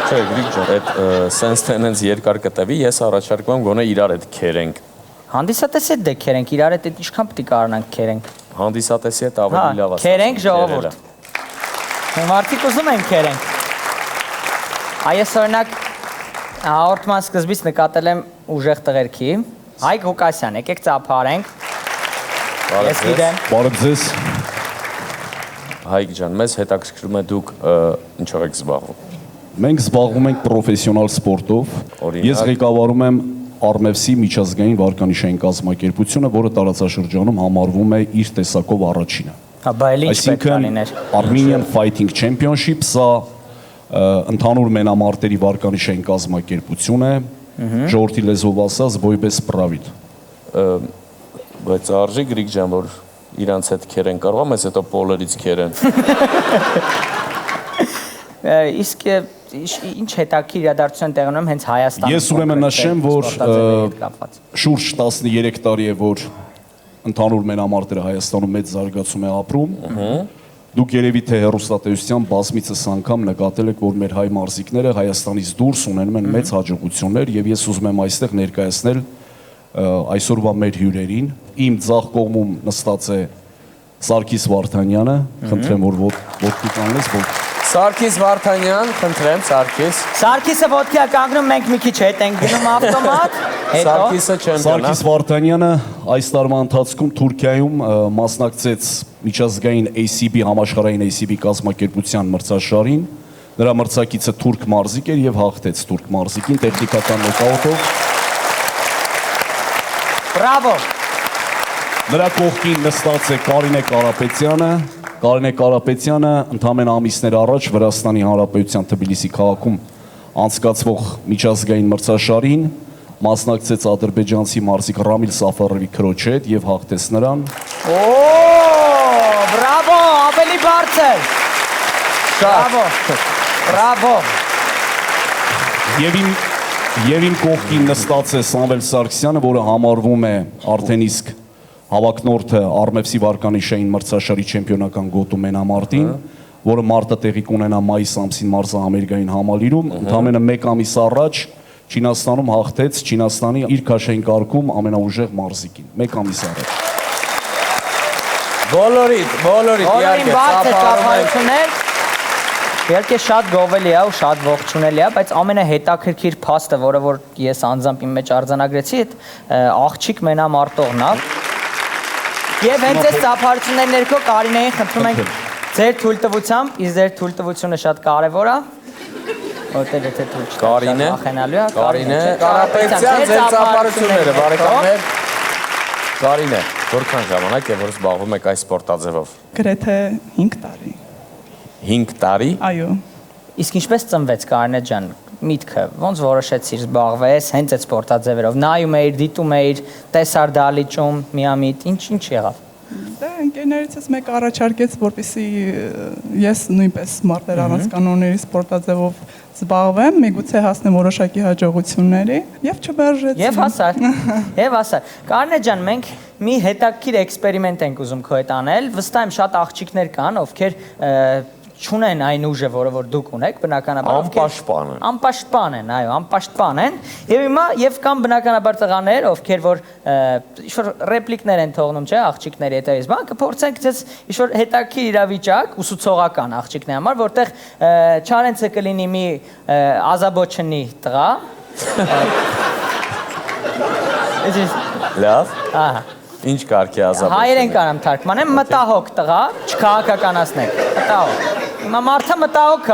Չէ, Գրիգ ջան, այդ սենց թե նենց երկար կտևի, ես առաջարկում եմ գոնե իրար հետ քերենք։ Հանդիսատեսի հետ դե քերենք, իրար հետ ինչքան պետք է կարողանանք քերենք։ Հանդիսատեսի հետ ավելի լավ է։ Քերենք ժողովուրդ։ Մարդիկ ուզում են քերենք։ Այս օրինակ հաղորդման սկզբից նկատել եմ ուժեղ տղերքի։ Հայկ Ղուկասյան, եկեք ծափարենք։ Ես գիտեմ։ Բարև ձեզ։ Հայկ ջան, մեզ հետաքրքրում է դուք ինչով եք զբաղվում։ Մենք զբաղվում ենք պրոֆեսիոնալ սպորտով։ Ես ղեկավարում եմ Արմևսի միջազգային վարկանիշային կազմակերպությունը, որը տարածաշրջանում համարվում է իր տեսակով առաջինը։ Հա, բա էլի ինչ պետք է լիներ։ Armenian Fighting Championship, սա ընդհանուր մենամարտերի վարկանիշային կազմակերպություն է, ժողովրդի լեզվով ասած բոյբես պրավիտ։ Բայց արժի Գրիգ ջան, որ իրանց հետ քերեն կարող եմ, ես հետո պոլերից քերեն։ Իսկ ինչ հետաքրքիր իրադարձություն տեղի ունեմ հենց Հայաստանում։ Ես ուրեմն նշեմ, որ շուրջ 13 տարի է, որ ընդհանուր մենամարտերը Հայաստանում մեծ զարգացում է ապրում։ Դուք երևի թե հեռուստատեսության բազմիցս անգամ նկատել եք, որ մեր հայ մարզիկները Հայաստանից դուրս ունենում են մեծ հաջողություններ եւ ես ուզում եմ այստեղ ներկայացնել այսօրվա մեր հյուրերին։ Իմ ձախ կողմում նստած է Սարգիս Վարդանյանը, խնդրեմ որ ոտքի կանգնես, որ Սարգիս Վարդանյան, խնդրեմ, Սարգիս։ Սարգիսը ոտքի է կանգնում, մենք մի քիչ հետ ենք գնում ավտոմատ։ Սարգիսը չեմպիոն։ Սարգիս Վարդանյանը այս տարվա ընթացքում Թուրքիայում մասնակցեց միջազգային ACB համաշխարհային ACB կազմակերպության մրցաշարին։ Նրա մրցակիցը թուրք մարզիկ էր եւ հաղթեց թուրք մարզիկին տեխնիկական նոկաուտով։ Բրավո։ Նրա կողքին նստած է Կարինե Կարապետյանը։ Կարինե Կարապետյանը ընդամենը ամիսներ առաջ Վրաստանի Հանրապետության Թբիլիսի քաղաքում անցկացվող միջազգային մրցաշարին մասնակցեց ադրբեջանցի մարզիկ Ռամիլ Սաֆարովի քրոջ հետ եւ հաղթեց նրան։ Օ, բրավո, ավելի բարձր։ Բրավո։ Բրավո։ Եվ իմ կողքին նստած է Սամվել Սարգսյանը, որը համարվում է արդեն իսկ հավակնորդը Արմևսի վարկանիշային մրցաշարի չեմպիոնական գոտու մենամարտին, որը մարտը տեղի կունենա մայիս ամսին մարզահամերգային համալիրում, ընդամենը 1 ամիս առաջ Չինաստանում հաղթեց Չինաստանի իր քաշային կարգում ամենաուժեղ մարզիկին, 1 ամիս առաջ։ Բոլորիդ, իհարկե, ծափարություններ։ Իհարկե շատ գովելի է ու շատ ողջունելի է, բայց ամենահետաքրքիր փաստը, որը որ ես անձամբ իմ մեջ արձանագրեցի, այդ աղջիկ մենամարտողն է։ Եվ հենց այս ծափարությունների ներքո Կարինեին խնդրում ենք ձեր թույլտվությամբ, իսկ ձեր թույլտվությունը շատ կարևոր է, որտեղ եթե թույլ չտա, վախենալու է։ Կարինե Կարապետյան, ձեր ծափարությունները, բարեկամներ։ Կարինե, որքան ժամանակ է, որ զբաղվում եք այս սպորտաձևով։ Գրեթե 5 տարի։ 5 տարի։ Այո։ Իսկ ինչպես ծնվեց Կարինե ջան, միտքը, ոնց որոշեցիր զբաղվես հենց այդ սպորտաձևերով, նայում էիր, դիտում էիր, տեսար դալիճում, միամիտ, ինչ եղավ։ Դե ընկերներիցս մեկ առաջարկեց, որպեսզի ես նույնպես մարտեր առանցքանոնների սպորտաձևով զբաղվեմ, միգուցե հասնեմ որոշակի հաջողությունների եւ չմերժեցի։ Եվ հասար։ Եվ հասար։ Կարինե ջան, մենք մի հետաքրքիր էքսպերիմենտ ենք ուզում քո հետ անել։ Վստահ եմ շատ աղջիկներ կան, ովքեր չունեն այն ուժը, որը որ դուք ունեք, բնականաբար անպաշտպան են։ Անպաշտպան են, այո, անպաշտպան են։ Եվ հիմա եւ կան բնականաբար տղաներ, ովքեր որ ինչ-որ ռեպլիկներ են թողնում, չէ, աղջիկների հետևից։ Բան կփորձենք ձեզ ինչ-որ հետաքրքիր իրավիճակ, ուսուցողական աղջիկների համար, որտեղ Չարենցը կլինի մի ազաբոչնի տղա։ Լավ։ Ահա։ Ինչ կարգի ազաբոչնի։ Հայերեն կանեմ թարգմանեմ, մտահոգ տղա, չքաղաքականացնեք, մտահոգ։ Հիմա մարդը մտահոգ է,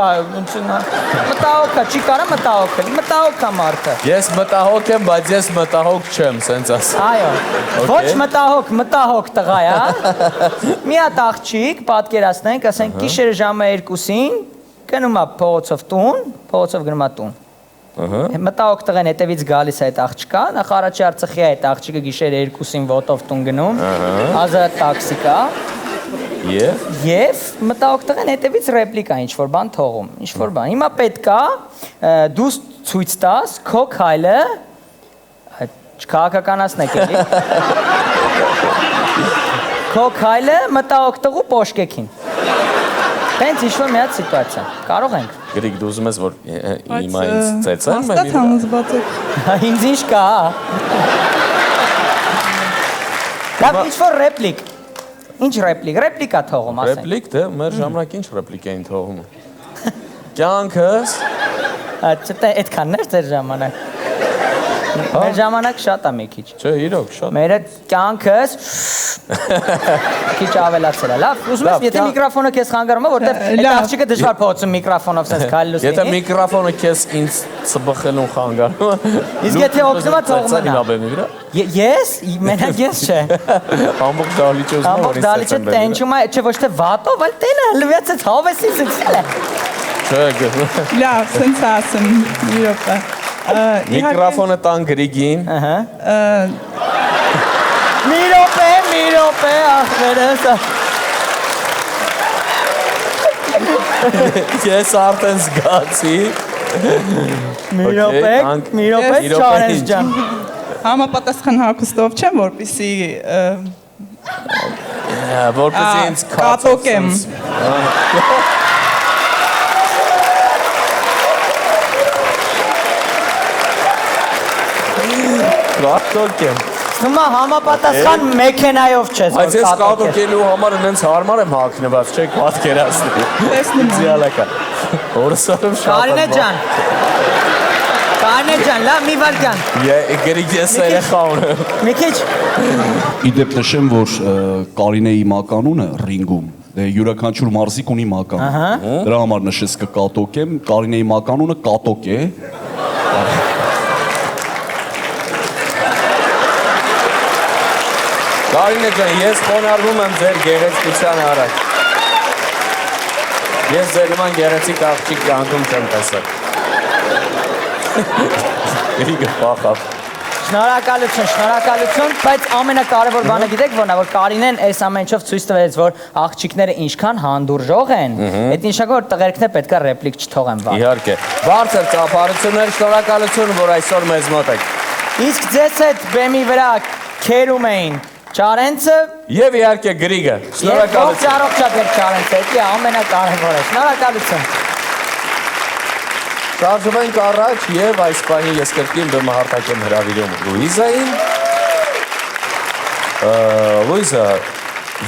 մտահոգ է, չի կարա մտահոգ է մարդը։ Ես մտահոգ եմ, բայց ես մտահոգ չեմ, սենց ասեմ։ Այո, ոչ մտահոգ տղա է, մի հատ աղջիկ, պատկերացնենք, ասենք գիշերը ժամը 2-ին, գնում է փողոցով տուն, փողոցով գնում է տուն։ Մտա օգտղեն հետևից գալիս է այդ աղջկա, նախ առաջի Արցախի այդ աղջիկը գիշերը 2-ին ոտով տուն գնում, ազատ տաքսի կա, եւ մտա օգտղեն հետևից ռեպլիկա ինչ-որ բան թողում, ինչ-որ բան։ Հիմա պետք է դու ցույց տաս քո քայլը, չքաղաքականացնեք էլի։ Քո քայլը մտա օգտղու պոշկեքին։ Տենց ինչ-որ մի հատ սիտուացիա։ Կարող ենք։ Գրիգ, դու ուզում ես, որ հիմա ինձ ծեծեն մեմ Հաստատ համոզված եք։ Ինձ ինչ կա։ Լավ, ինչ-որ ռեպլիկ։ Ինչ ռեպլիկ։ Ռեպլիկա թողում, ասենք։ Ռեպլիկ, դե, մեր ժամանակ ինչ ռեպլիկ էին թողում։ Կյանքս։ Այդքանն էր ձեր ժամանակ։ Մեր ժամանակ շատ է մի քիչ։ Չէ, իրոք, շատ։ Մեր այդ կյանքս քիչ ավելացել է։ Լավ, ուզում ես, եթե միկրոֆոնը քեզ խանգարում է, որտեղ այդ աղջիկը դժվար փոխում միկրոֆոնով sense քայլելուց լինի։ Եթե միկրոֆոնը քեզ ինձ ծբխելուն խանգարում է։ Իսկ եթե օգնում է թողում։ Ես, մենակ ես չէ։ Ամբողջ դալիճը ուզում Ամբողջ դալիճը տենչում է, չէ ոչ թե վատով, այլ տենը հլվեց այդ հավեսի սքսել է։ Չէ, Լավ, սենց ասեմ, մի րոպե։ Միկրոֆոնը տան Գրիգին։ Մի րոպե, ախվերս։ Ես արդեն զգացի։ Մի րոպե, Չարենս ջան։ Համապատասխան հագուստով չեմ, որպեսի ինձ կատոկեմ։ Կատոկեմ։ Հիմա համապատասխան մեքենայով չես որ Բայց ես կատոկելու համար ինձ հարմար եմ հագնված, չեք պատկերացնի։ Տեսնում եմ։ Ձիալակա։ Օրսարում շատ։ Կարինե ջան, լավ մի վարքան։ Գրիգ ես երեխա ունեմ։ Մի քիչ։ Իդեպ նշեմ, որ Կարինեի մականունը ռինգում յուրաքանչյուր մարզիկ ունի մականուն։ Դրա համար նշես կկատոկեմ, Կարինեի մականունը կատոկ է։ Կարինե ջան, ես խոնարհվում եմ ձեր գեղեցկության առաջ։ Ես ձեր նման գեղեցիկ աղջիկ կյանքում չեմ տեսել։ Գրիգը փախավ։ Շնորհակալություն, բայց ամենակարևոր բանը գիտեք ո՞րն է, որ Կարինեն այս ամեն ինչով ցույց տվեց, որ աղջիկները ինչքան հանդուրժող են, այդ նշանակում որ տղերքները պետքա ռեպլիկ չթողեն վար։ Իհարկե։ Բարձր ծափարություններ, շնորհակալություն, որ այսօր մեզ մոտ եք։ Իսկ ձեզ այդ բեմի վրա քերում էին Չարենցը եւ իհարկե Գրիգը։ Շնորհակալություն։ Առողջակեր Չարենցը, դա ամենակարևորը։ Շնորհակալություն։ Շարժվենք առաջ եւ այս պահին ես կրկին բեմահարտակ եմ հրավիրում Լուիզային։ Լուիզա,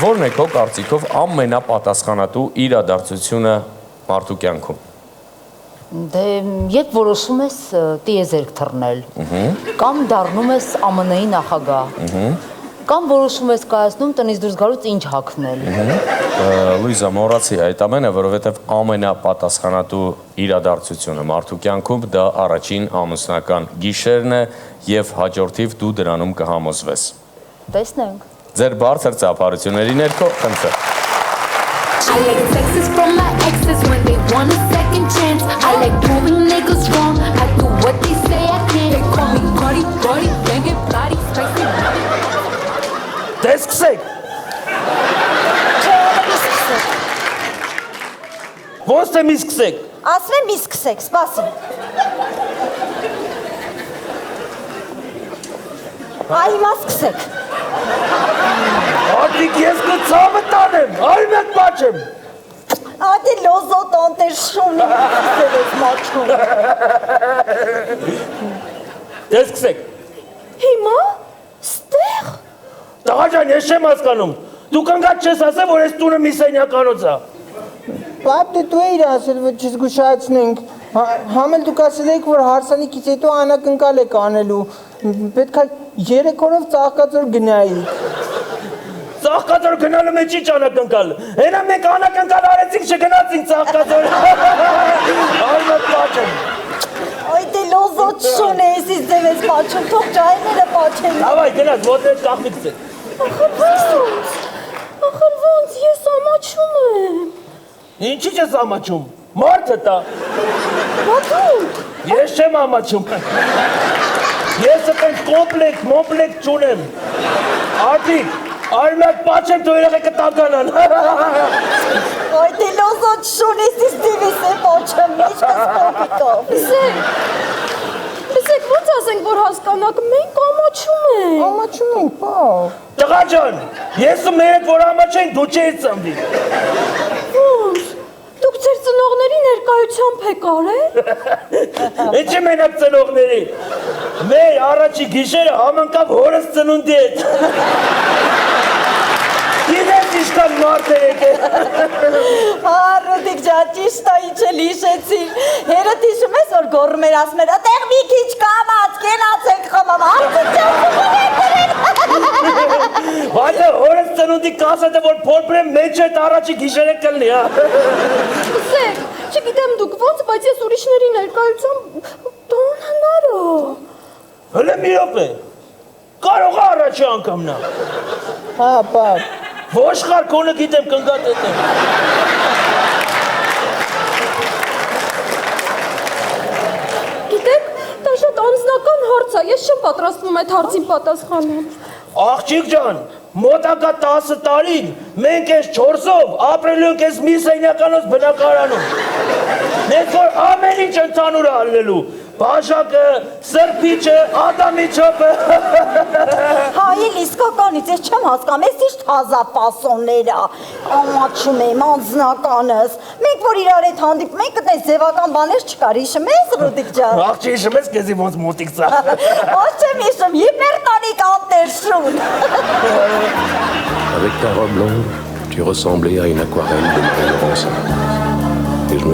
ո՞րն է քո կարծիքով ամենապատասխանատու իրադարձությունը մարդու կյանքում։ Դե երբ որոշում ես տիեզերք թռնել, կամ դառնում ես ԱՄՆ-ի նախագահ, կամ որոշում ես կայացնում տնից դուրս գալուց ինչ հագնել։ Լուիզա, մոռացի այդ ամենը, որովհետև ամենապատասխանատու իրադարձությունը մարդու կյանքում դա առաջին ամուսնական գիշերն է եւ հաջորդիվ դու դրանում կհամոզվես։ Տեսնենք։ Ձեր բարձր ծափարությունների ներքո խնդրեմ։ I like texts from my exes when they want a second chance. I like proving niggas wrong. I do what they say I can't. They call me Cardi, Cardi, banging body, spicy. Դե սկսեք։ Ոնց է մի սկսեք։ Ասում եմ մի սկսեք, սպասի։ Այ հիմա սկսեք։ Ադիկ ես կծավը տանեմ, այ մեկ պաչեմ։ Ադի լոզոտ անտեր շունի սկսել ես մաչում։ Դե սկսեք։ Հիմա, ստեղ։ Տղա ջան, ես չեմ հասկանում։ Դու կանգած չես ասել, որ այս տունը մի սենյականոց է։ Պապ, դու էիր ասել, որ չզգուշացնենք։ Համել դուք ասել եք, որ հարսանիքից հետո անակնկալ եք անելու։ Պետք է 3 օրով ծաղկածոր գնայիք։ Ծաղկածոր գնալը մեջ ինչ անակնկալ։ Հենա մենք անակնկալ արեցինք, չգնացինք ծաղկածոր։ Այ մեկ պաչեմ։ Այ դե լոզոտ շուն է, եսիս ձև ես պաչում, թող ճայները պաչեն։ Հավայ, գնաց, ոտներ կախվի կսեք։ Ախր ոնց, ես ամաչում եմ։ Ինչի չես ամաչում, մարդը տա։ Բատուկ։ Ես չեմ ամաչում։ Ես այդպես կոմպլեկտ չունեմ։ Արդիկ, արմակ պաչեմ դու երեխեքը տականան։ Ой, ты лозот шунис из դիվիսե ոչը մեջքս կոպիկով։ Իսկ ո՞նց ասենք, որ հասկանաք, մենք ամաչում ենք։ Ամաչում ենք, պա։ Տղա ջան, ես ու մերդ որ ամաչենք, դու չէի ծնվի։ Ո՞նց։ Դուք ձեր ծնողների ներկայությամբ եք արել։ Ինչի մենակ ծնողների։ Մեր առաջի գիշերը համընկավ հորս ծնունդի հետ։ Գիտես իշքան մարդ է եկել։ Ռուդիկ ջան, ճիշտ է ինչ էլ հիշեցին։ Հերդ հիշում ես, որ գոռում էր ասում էր, «Այդեղ մի քիչ կամաց, կենացեք խմամ, Բայց հորս ծնունդի կասետ է, որ փորբրեմ մեջ այդ առաջի գիշերը կլնի, հա։ Սեք, չգիտեմ դուք ոնց, բայց ես ուրիշների ներկայությամբ տոնհնար է։ Հլը մի րոպե, կարող է առաջի անգամ նա։ Հա, պապ։ Ոշխար կոնը գիտեմ կնգատ էտ եմ։ Գիտեք, դա շատ անձնական հարց է, ես չեմ պատրաստվում այդ հարցին պատասխանել։ Աղջիկ ջան, մոտակա 10 տարին մենք այս 4-ով ապրելու ենք այս մի սենյականոց բնակարանում։ Մենք որ ամեն ինչ ընդհանուր է ալնելու, բաժակը, սրբիչը, ադամի չոպը։ Հայել իսկականից, ես չեմ հասկանում, ես իշտ հազապասոններ է, ամաչում եմ, անձնականս, մենք որ իրար հետ հանդիպում ենք, այդպես ձևական բաներ չկար, հիշում ես Ռուդիկ ջան։ Աղջի հիշում ես կեզի ոնց մոտիկ ծա։ Ոչ չեմ հիշում, հիպերտոնիկ անտերշուն։ Avec ta robe longue, tu ressemblais à une aquarelle de Marie-Laurence. Et je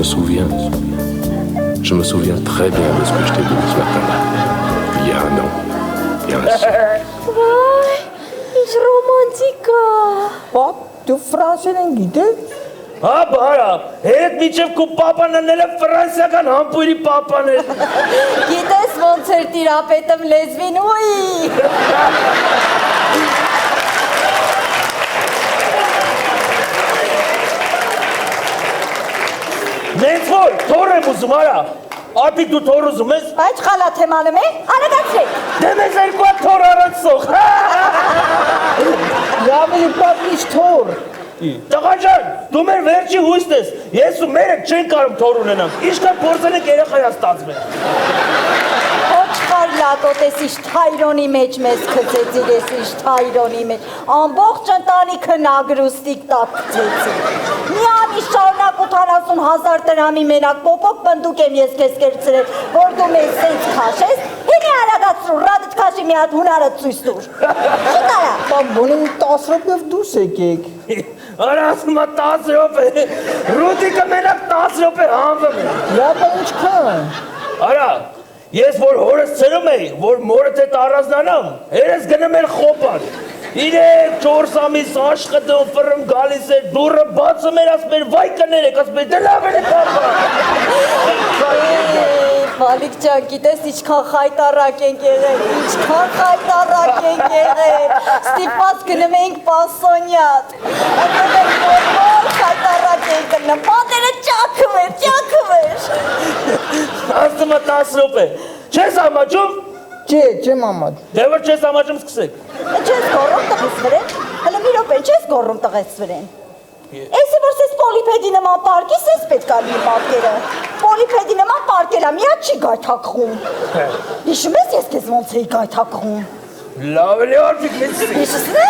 me souviens très bien de ce que je t'ai dit ce matin-là. Il y a un an, bien sûr. Վայ, ինչ ռոմանտիկ է։ Պապ, դու ֆրանսերեն գիտես։ Հա, բարա, հետ միջև քու պապանանել է ֆրանսիական համբույրի պապաներ։ Գիտես ոնց էր տիրապետում լեզվին, ուի։ Նենց որ, թոր եմ ուզում, արա։ Ատիկ դու թոր ուզում ես։ Այդ խալա թեմանում է, արագացրեք։ Դե մեզ երկու հատ թոր առանցող։ Լավ է, պապ, ինչ թոր։ Տղա ջան, դու մեր վերջի հույսն ես, ես ու մերը չեն կարում թոր ունենանք, իշքան փորձեն եք երեխայա ստացվեն։ Ոչխար լակոտ ես իշտ հայրոնի մեջ մեզ կծեցիր ես իշտ հայրոնի մեջ, ամբողջ ընտանիքը նագրուստիկ տակ կծեցիր։ Մի ամիս շարունակ 80,000 դրամի մենակ պոպոկ բնդուկ եմ ես կեզ կերցրել, որ դու մեզ սենց քաշես, հինի արագացրու, ռադիտ քաշի մի հատ հունարը ծույս դուր։ Չի կարա։ Պապ, բոնեմ 10 րոպեով դուրս եկեք։ Արա ասում է 10 րոպե, Ռուդիկը մենակ 10 րոպե հանվում է։ Լավ է, ինչքան։ Արա, ես որ հորս ծնում էի, որ մորդ հետ առանձնանամ, երես գնում էր խոպան։ 3-4 ամիս աշխատում ֆրմ գալիս էր, դուրը բացում էր, ասում էր, վայ կներեք, ասում էր, դե լավ էր կապա։ Մալիկ ջան, գիտես ինչքան խայտարակ ենք եղել, ինչքան խայտարակ ենք եղել, ստիպված գնում էինք պանսոնյատ, այդպես որ խայտարակ ենք գնում, պատերը ճաքում էր։ Ասում է 10 րոպե, չես ամաչում։ Չէ, չեմ ամաչ։ Դե որ չես ամաչում սկսեք։ Չես գոռում տղես վրեն, հլը մի րոպե, չես գոռում տղես վրեն։ Էսի որ սես պոլիպեդի նման պարկիս, ես պետք է մի պատկերը։ Պոլիպեդի նման պարկելա, մի հատ չի գայթակղում։ Հիշում ես ես կեզ ոնց էի գայթակղում։ Լավ էլի արպիկ լեցի։ Հիշուսն է։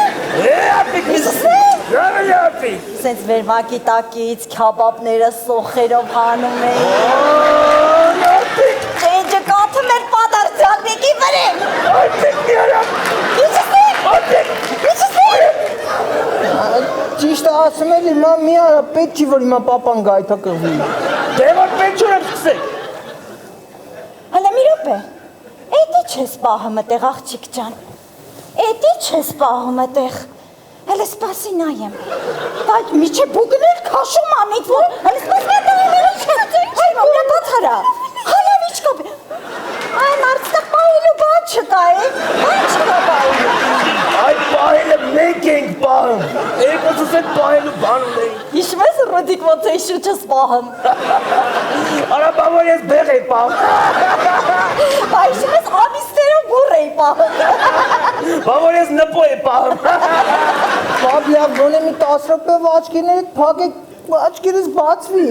արպիկ լեցի։ Լավ էլի արպիկ։ Սենց վերմակի տակից քյաբաբները սոխերով հանում էին։ Չենջը կաթում էր պատարձյալնիկի վրեն։ Արպիկ մի արապ։ Հիշուսն է։ Արպիկ։ Ճիշտ ասում էլ հիմա մի արա, պետք չի, որ հիմա պապան գայթակղվի։ Դե որ պետք չունեմ սկսեք։ Հլը մի րոպե, էդի չես պահում այդեղ աղջիկ ջան, էդի չես պահում այդեղ, հլը սպասի նայեմ, բայց միչե բուգնել քաշում անիտ, որ հլը սպասի հայ մորա բացարա, հալավ իչ կապ, այ մարդստեղ պահելու բան չկա է, բան չկա պահելու։ Այդ պահելը մենք ենք պահում, երկոսս այդ պահելու բան ունեինք։ Հիշում ես Ռոդիկ ոնց է շուչս պահում։ Արա բա որ ես բեղ էի պահում։ Բա հիշում ես ամիսներով բուռ էի պահում։ Բա որ ես նպո էի պահում։ Բաբ լավ, գոնե մի 10 րոպե աչքերներդ փակեք, աչքերս բացվի։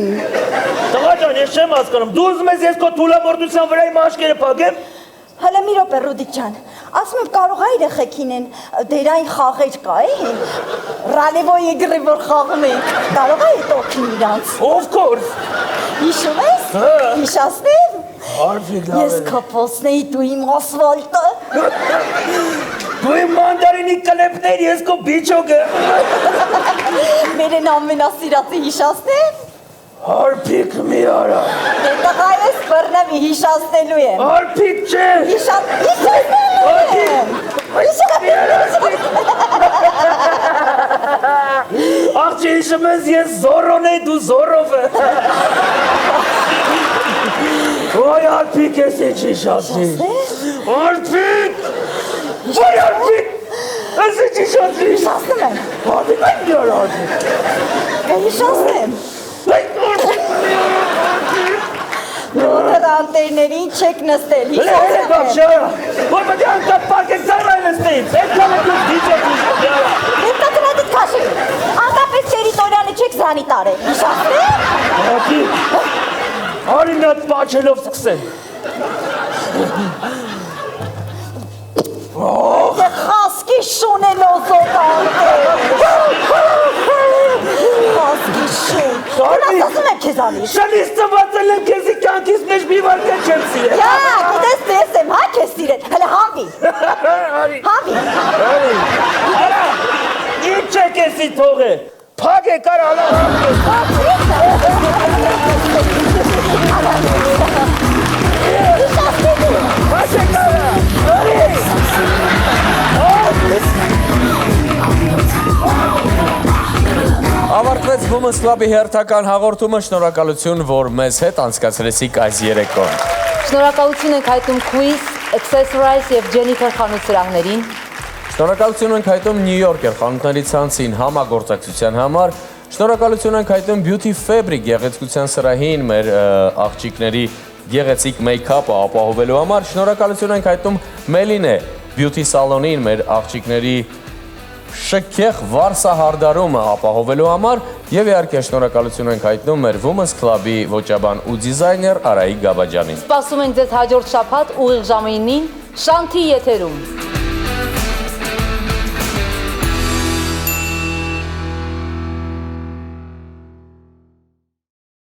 Տղա ջան, ես չեմ հասկանում։ Դու ուզում ես ես քո թուլամորտության վրա իմ աչքերը փակեմ։ Հələ մի րոպե Ռոդիկ ջան, ասում եմ կարող է երեխեքին են դերային խաղեր կա է, ռալևոյի գրի որ խաղում ենք, կարող է հետ օգնի իրանց։ Of course։ Հիշում ես։ Հիշացնեմ։ Արփիկ լավ է։ Ես կփոսն էի դու իմ ասվալտը։ Դու իմ մանդարինի կլեպներ, ես քո բիչոկը։ Մերեն ամենասիրածի հիշացնեմ։ Արփիկ մի արա։ Դե տղա ես բռնավի հիշացնելու եմ։ Արփիկ չէ։ Հիշացնելու եմ։ Աղջի հիշում ես ես Զորոն էի, դու Զորովը։ Ոյ արփիկ ես ինչ հիշացնի։ Արփիկ։ Ոյ արփիկ։ Ես ինչ հիշացնի։ Հիշացնում եմ։ Արփիկ այն մի արա արփիկ։ Հիշացնեմ։ Դու տանտերներին չեք նստել, հիշացնեմ։ Որ մտի անկապ պարկեք ծարվայ նստեի, պետքա մետուս դիջոք նիշտոք։ Պետքա տնատիտ կաշի, անկապես տերիտորյանը չեք զանի տարել, հիշացնեմ։ Ակի, արի նատ պաչելով սկսեմ։ Դե խասկի շունելով զոտանտեր։ Խասկի շուն։ Դրած ասում եմ քեզ ալի։ Շանիս ծվածել եմ քեզի կյանքիս մեջ մի վարկը չեմ սիրել։ Յա, գիտես տես եմ, հա քեզ սիրել, հələ հանվի։ Հանվի։ Արա, ինչ է կեսի թողը, պակ է կար ալա Ավարտվեց Women's Club-ի հերթական հաղորդումը, շնորհակալություն, որ մեզ հետ անցկացրեցիք այս երեկոն։ Շնորհակալություն ենք հայտնում Quiz, Accessorize եւ Jennifer խանութ սրահներին։ Շնորհակալություն ենք հայտնում New Yorker խանութների ցանցին համագործակցության համար։ Շնորհակալություն ենք հայտնում Beauty Fabric գեղեցկության սրահին մեր աղջիկների գեղեցիկ մեյքափը ապահովելու համար։ Շնորհակալություն ենք հայտնում Meline Beauty Salon-ին մեր աղջիկների շքեղ վարսահարդարումը ապահովելու համար եւ իհարկե շնորհակալություն ենք հայտնում մեր Women's Club-ի ոճաբան ու դիզայներ Արայիկ Գաբաջանին։ Սպասում ենք ձեզ հաջորդ շաբաթ ուղիղ ժամը 9-ին Շանթի եթերում։